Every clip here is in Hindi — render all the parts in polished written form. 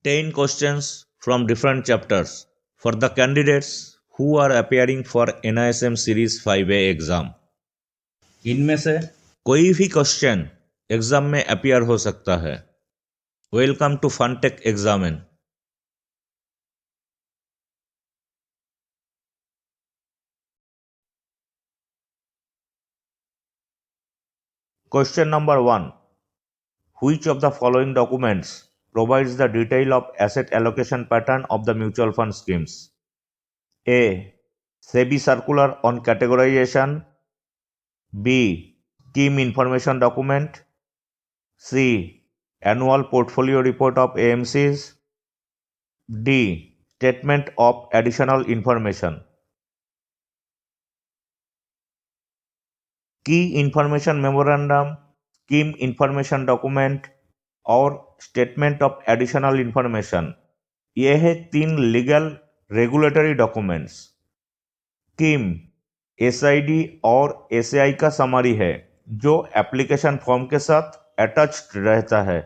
10 questions from different chapters for the candidates who are appearing for NISM Series 5A exam. इनमें से कोई भी क्वेश्चन एग्जाम में अपीयर हो सकता है। Welcome to Funtech examine. Question number 1. Which of the following documents provides the detail of asset allocation pattern of the mutual fund schemes? A. SEBI circular on categorization. B. Scheme information document. C. Annual portfolio report of AMCs. D. Statement of additional information. Key information memorandum, scheme information document और स्टेटमेंट ऑफ एडिशनल इंफॉर्मेशन, ये है 3 legal regulatory documents. Scheme SID और एसआई का समरी है जो एप्लीकेशन फॉर्म के साथ अटैच्ड रहता है।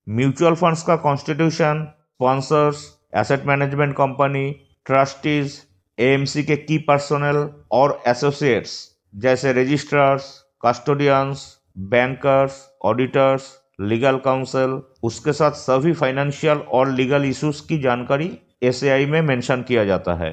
म्यूचुअल फंड्स का constitution, sponsors, asset management company, trustees, AMC के की पर्सनल और एसोसिएट्स जैसे registrars, custodians, bankers, auditors, legal council, उसके साथ सभी फाइनेंशियल और लीगल इश्यूज की जानकारी एसएआई में मेंशन किया जाता है।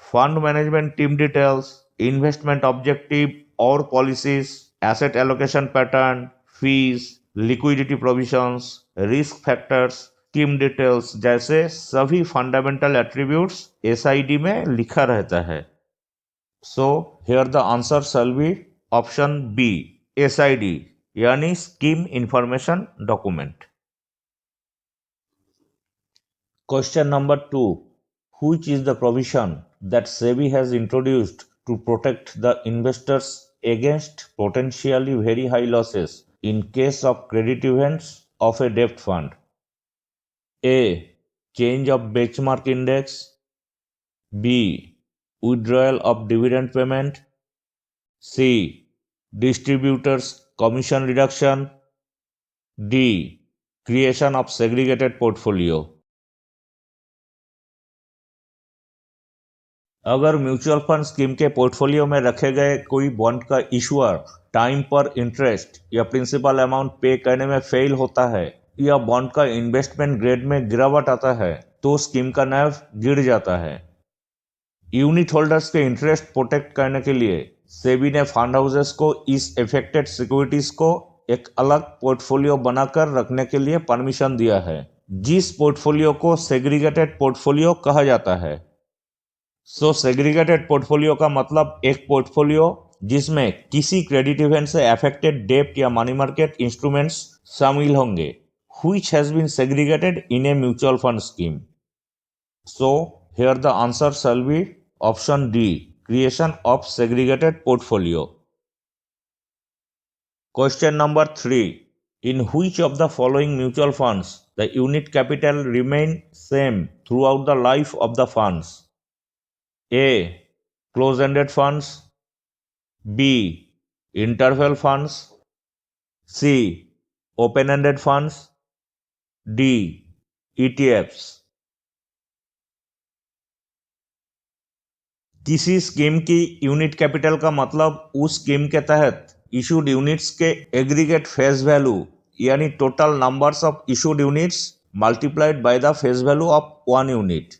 Fund management team details, investment objective और policies, asset allocation pattern, fees, liquidity provisions, risk factors, scheme details जैसे सभी फंडामेंटल एट्रीब्यूट्स एसआईडी में लिखा रहता है। So here the answer shall be option B, SID यानी scheme information document. Question number 2. Which is the provision that SEBI has introduced to protect the investors against potentially very high losses in case of credit events of a debt fund? A. Change of benchmark index. B. Withdrawal of dividend payment. C. Distributors commission reduction. D. Creation of segregated portfolio. अगर म्यूचुअल फंड स्कीम के पोर्टफोलियो में रखे गए कोई बॉन्ड का इशुअर टाइम पर इंटरेस्ट या प्रिंसिपल अमाउंट पे करने में फेल होता है या बॉन्ड का इन्वेस्टमेंट ग्रेड में गिरावट आता है तो स्कीम का NAV गिर जाता है। यूनिट होल्डर्स के इंटरेस्ट प्रोटेक्ट करने के लिए सेबी ने फंड हाउसेस को इस एफेक्टेड सिक्योरिटीज को एक अलग पोर्टफोलियो बनाकर रखने के लिए परमिशन दिया है, जिस पोर्टफोलियो को सेग्रीगेटेड पोर्टफोलियो कहा जाता है। सेग्रीगेटेड पोर्टफोलियो का मतलब एक पोर्टफोलियो जिसमें किसी क्रेडिट इवेंट से अफेक्टेड डेब्ट या मनी मार्केट इंस्ट्रूमेंट्स शामिल होंगे, which has been segregated in a mutual fund scheme. So here the answer shall be option D, creation of segregated portfolio. Question number 3. In which of the following mutual funds the unit capital remain same throughout the life of the funds? A. Close-ended funds. B. Interval funds. C. Open-ended funds. D. ETFs. किसी स्कीम की यूनिट कैपिटल का मतलब उस स्कीम के तहत इशूड यूनिट्स के एग्रीगेट फेस वैल्यू यानी total numbers of issued units multiplied by the face value of 1 unit.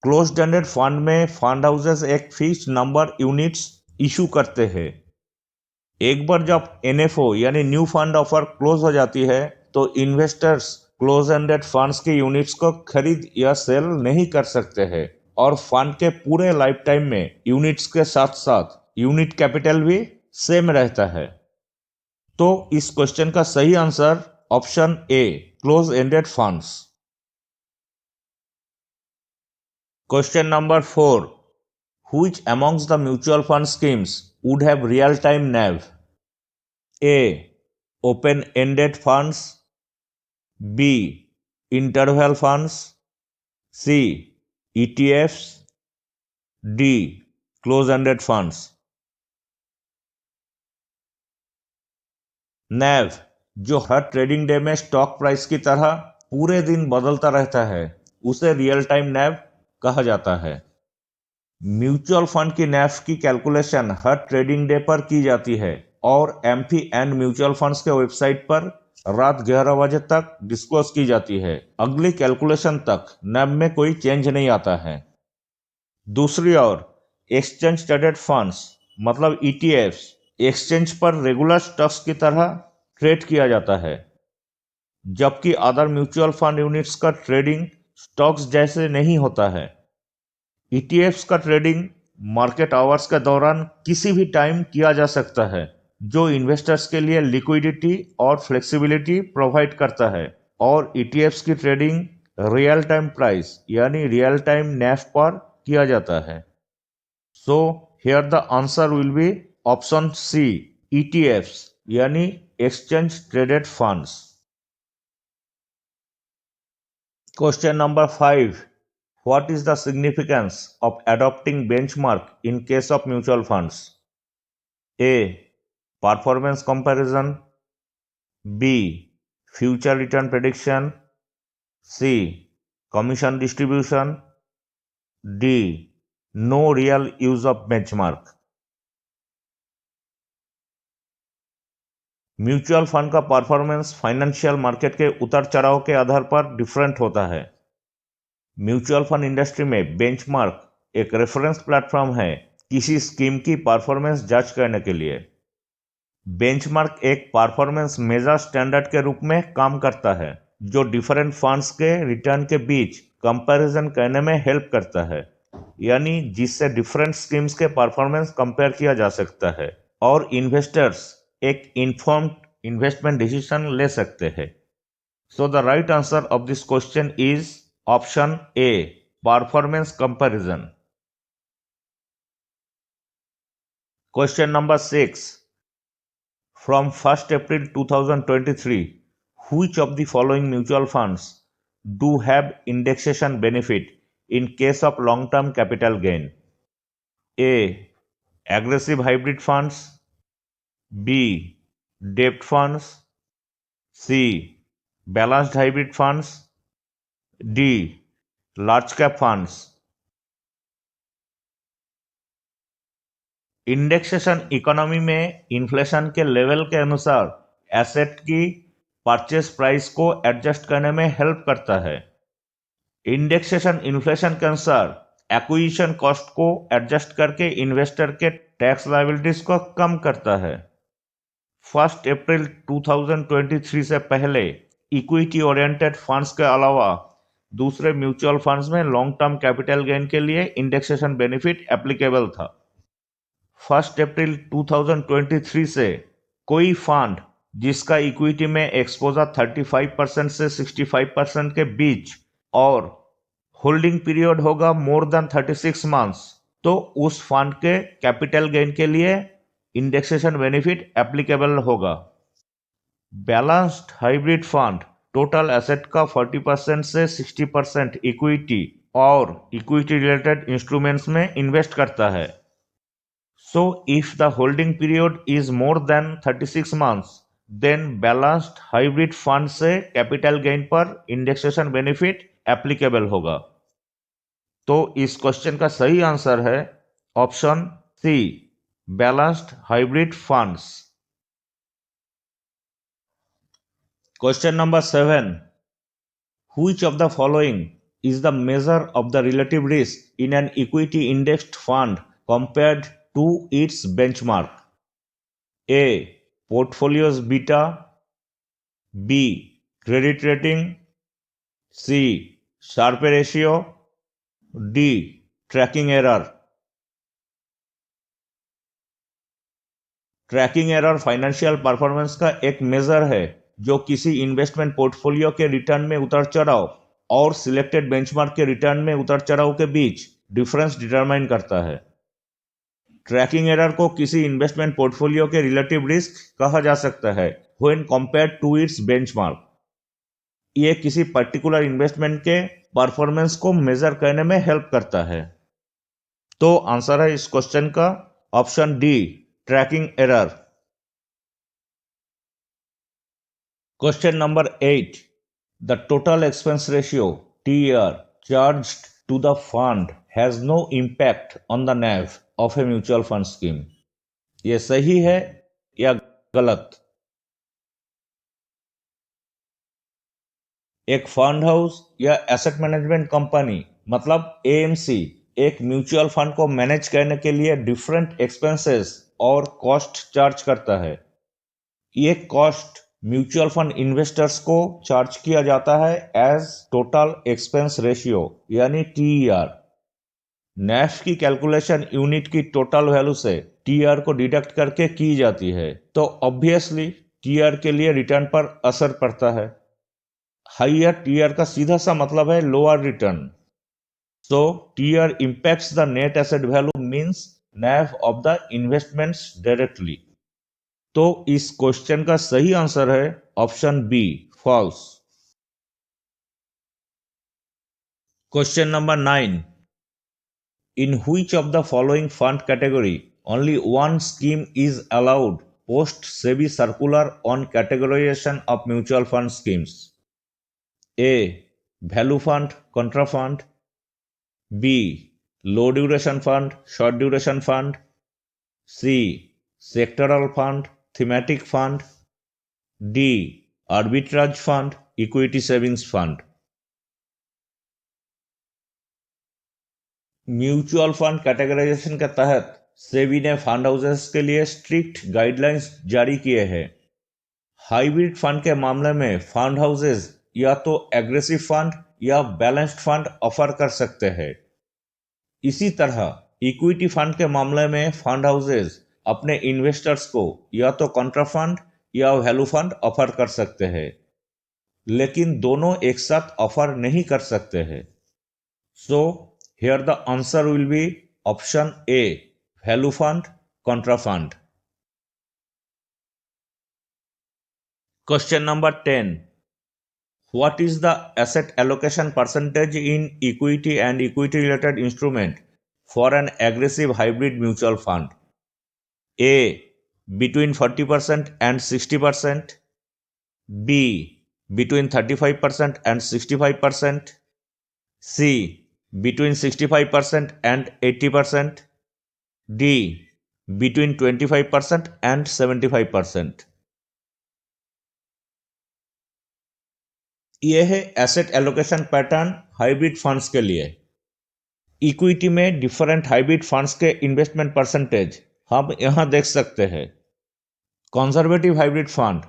Closed ended fund में फंड हाउसेस एक फिक्स्ड नंबर यूनिट्स इशू करते हैं। एक बार जब एनएफओ यानी न्यू फंड ऑफर क्लोज हो जाती है तो इन्वेस्टर्स क्लोज एंडेड फंड्स के यूनिट्स को खरीद या सेल नहीं कर सकते हैं और फंड के पूरे लाइफ टाइम में यूनिट्स के साथ साथ यूनिट कैपिटल भी सेम रहता है। तो इस क्वेश्चन का सही answer option A, close ended funds. Question number 4. Which amongst the mutual fund schemes would have real time NAV? A. Open ended funds. B. Interval funds. C. ETFs. D. Close-ended funds. NAV जो हर ट्रेडिंग डे में स्टॉक प्राइस की तरह पूरे दिन बदलता रहता है उसे रियल टाइम नैव कहा जाता है। म्यूचुअल फंड की नैव की कैलकुलेशन हर ट्रेडिंग डे पर की जाती है और एमपी एंड म्यूचुअल फंड्स के वेबसाइट पर रात 11 बजे तक डिस्क्लोज की जाती है। अगली कैलकुलेशन तक नैव में कोई चेंज नहीं आता है। दूसरी ओर एक्सचेंज ट्रेडेड फंड्स मतलब ईटीएफ्स एक्सचेंज पर रेगुलर स्टॉक्स की तरह ट्रेड किया जाता है, जबकि अदर म्यूचुअल फंड यूनिट्स का ट्रेडिंग स्टॉक्स जैसे नहीं होता है। ईटीएफ्स का ट्रेडिंग मार्केट आवर्स के दौरान किसी भी टाइम किया जा सकता है, जो इन्वेस्टर्स के लिए लिक्विडिटी और फ्लेक्सिबिलिटी प्रोवाइड करता है। और ईटीएफ्स की ट्रेडिंग रियल टाइम प्राइस यानी रियल टाइम नैव पर किया जाता है। So here the answer will be option C, ETFs यानी exchange traded funds. Question number 5. What is the significance of adopting benchmark in case of mutual funds? A. Performance comparison. B. Future return prediction. C. Commission distribution. D. No real use of benchmark. Mutual fund का परफॉर्मेंस फाइनेंशियल मार्केट के उतार चढ़ाव के आधार पर डिफरेंट होता है। म्यूचुअल फंड इंडस्ट्री में बेंचमार्क एक रेफरेंस प्लेटफॉर्म है किसी स्कीम की परफॉर्मेंस जज करने के लिए। बेंचमार्क एक परफॉर्मेंस मेजर स्टैंडर्ड के रूप में काम करता है जो डिफरेंट फंड्स के रिटर्न के बीच कंपैरिजन करने में हेल्प करता है, यानी जिससे डिफरेंट स्कीम्स के परफॉर्मेंस कंपेयर किया जा सकता है और इन्वेस्टर्स एक इन्फॉर्म्ड इन्वेस्टमेंट डिसीजन ले सकते हैं। So the right answer of this question is option A, performance comparison. Question number 6. From 1st April 2023, which of the following mutual funds do have indexation benefit in case of long-term capital gain? A. Aggressive hybrid funds. B. Debt funds. C. Balanced hybrid funds. D. Large cap funds. Indexation economy में इन्फ्लेशन के लेवल के अनुसार एसेट की परचेस प्राइस को एडजस्ट करने में हेल्प करता है। इंडेक्सेशन इन्फ्लेशन के अनुसार एक्विजिशन कॉस्ट को एडजस्ट करके इन्वेस्टर के टैक्स लायबिलिटीज को कम करता है। 1 अप्रैल 2023 से पहले इक्विटी ओरिएंटेड फंड्स के अलावा दूसरे म्यूचुअल फंड्स में लॉन्ग टर्म कैपिटल गेन के लिए इंडेक्सेशन बेनिफिट एप्लीकेबल था। 1 अप्रैल 2023 से कोई फंड जिसका इक्विटी में एक्सपोजर 35% से 65% के बीच और होल्डिंग पीरियड होगा मोर देन 36 मंथ्स, तो उस फंड के कैपिटल गेन के लिए इंडेक्सेशन बेनिफिट एप्लीकेबल होगा। Balanced hybrid fund total asset का 40% से 60% इक्विटी और इक्विटी रिलेटेड इंस्ट्रूमेंट्स में इन्वेस्ट करता है। So if the holding period is more than 36 months, then balanced hybrid fund से कैपिटल गेन पर इंडेक्सेशन बेनिफिट एप्लीकेबल होगा। तो इस क्वेश्चन का सही आंसर है option C, balanced hybrid funds. Question number 7. Which of the following is the measure of the relative risk in an equity indexed fund compared to its benchmark? A. Portfolio's beta. B. Credit rating. C. Sharpe ratio. D. Tracking error. Tracking error financial performance का एक मेजर है जो किसी इन्वेस्टमेंट पोर्टफोलियो के रिटर्न में उतार चढ़ाव और सिलेक्टेड बेंचमार्क के रिटर्न में उतार चढ़ाव के बीच डिफरेंस डिटरमाइन करता है। ट्रैकिंग एरर को किसी इन्वेस्टमेंट पोर्टफोलियो के रिलेटिव रिस्क कहा जा सकता है when compared to its benchmark. ये किसी पर्टिकुलर इन्वेस्टमेंट के परफॉर्मेंस को मेजर करने में हेल्प करता है। तो आंसर है इस क्वेश्चन का option D, tracking error. Question number 8. The total expense ratio TER charged to the fund has no impact on the NAV of a mutual fund scheme. ये सही है या गलत? एक फंड हाउस या एसेट मैनेजमेंट कंपनी मतलब AMC एक म्यूचुअल फंड को मैनेज करने के लिए डिफरेंट एक्सपेंसेस और कॉस्ट चार्ज करता है। ये कॉस्ट म्यूचुअल फंड इन्वेस्टर्स को चार्ज किया जाता है एज टोटल एक्सपेंस रेशियो यानी TER। NAV की कैलकुलेशन यूनिट की टोटल वैल्यू से TER को डिडक्ट करके की जाती है, तो ऑब्वियसली TER के लिए रिटर्न पर असर पड़ता है। हाइयर TER का सीधा सा मतलब है lower return. So TER impacts the net asset value means NAV of the investments directly। तो इस क्वेश्चन का सही आंसर है option B, false. Question number 9, in which of the following fund category only one scheme is allowed post SEBI circular on categorisation of mutual fund schemes? A value fund contra fund, B low duration fund short duration fund, C sectoral fund thematic fund, D arbitrage fund equity savings fund. Mutual fund categorisation के तहत सेबी ने फंड हाउसेस के लिए स्ट्रिक्ट गाइडलाइंस जारी किए हैं। हाइब्रिड फंड के मामले में फंड हाउसेस या तो एग्रेसिव फंड या बैलेंस्ड फंड ऑफर कर सकते हैं। इसी तरह इक्विटी फंड के मामले में फंड हाउसेस अपने इन्वेस्टर्स को या तो कॉन्ट्रा फंड या वैल्यू फंड ऑफर कर सकते हैं, लेकिन दोनों एक साथ ऑफर नहीं कर सकते हैं। सो here the answer will be option A, value fund contra fund. Question number 10, what is the asset allocation percentage in equity and equity related instrument for an aggressive hybrid mutual fund? A between 40% and 60%, B between 35% and 65%, C between 65% and 80%, D between 25% and 75%। यह है asset allocation pattern hybrid funds के लिए। इक्विटी में डिफरेंट हाइब्रिड फंड्स के इन्वेस्टमेंट परसेंटेज हम यहां देख सकते हैं। Conservative hybrid fund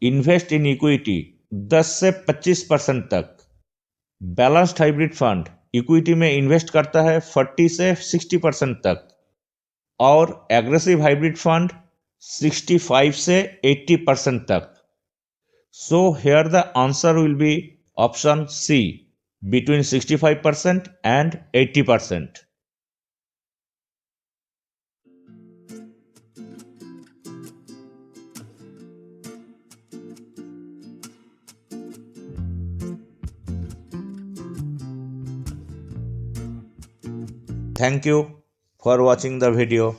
invest in equity 10 से 25% तक। बैलेंस्ड हाइब्रिड फंड इक्विटी में इन्वेस्ट करता है 40 से 60% तक, और एग्रेसिव हाइब्रिड फंड 65 से 80% तक। So here the answer will be option C, between 65% and 80%. Thank you for watching the video.